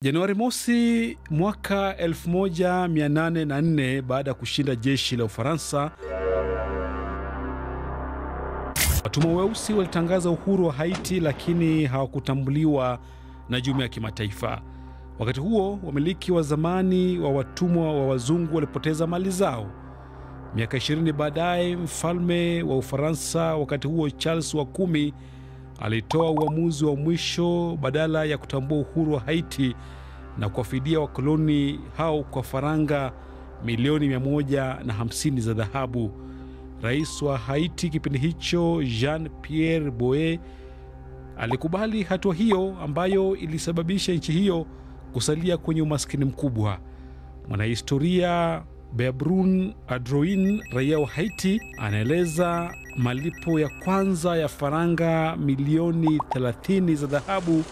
Januari mosi mwaka 1804, baada ya kushinda jeshi la Ufaransa, watumwa weusi walitangaza uhuru wa Haiti, lakini hawakutambuliwa na jumuiya ya kimataifa. Wakati huo, wamiliki wa zamani wa watumwa wa wazungu walipoteza mali zao. Miaka 20 baadaye, mfalme wa Ufaransa wakati huo, Charles wa 10, alitoa uamuzi wa mwisho. Badala ya kutambua uhuru wa Haiti na kuwafidia wakoloni hao kwa faranga milioni 150 za dhahabu, rais wa Haiti kipindi hicho, Jean-Pierre Boe, alikubali hatua hiyo ambayo ilisababisha nchi hiyo kusalia kwenye umaskini mkubwa. Mwanahistoria Bebrun Adroin, raia wa Haiti, anaeleza malipo ya kwanza ya faranga milioni 30 za dhahabu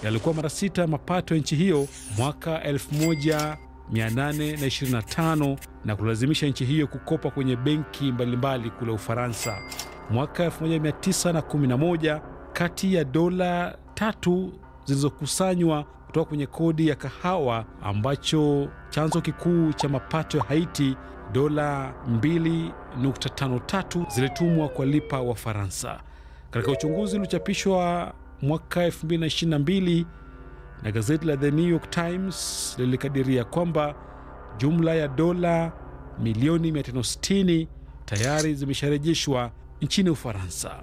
yalikuwa mara 6 mapato ya nchi hiyo mwaka 1825, na kulazimisha nchi hiyo kukopa kwenye benki mbalimbali kule Ufaransa. Mwaka 1911, kati ya dola 3 zilizokusanywa kutoka kwenye kodi ya kahawa, ambacho chanzo kikuu cha mapato ya Haiti, dola 2.53 zilitumwa kwa lipa wa Faransa. Katika uchunguzi uliochapishwa mwaka 2022 na gazeti la The New York Times, lilikadiria kwamba jumla ya dola milioni 560 tayari zimesharejeshwa nchini Ufaransa.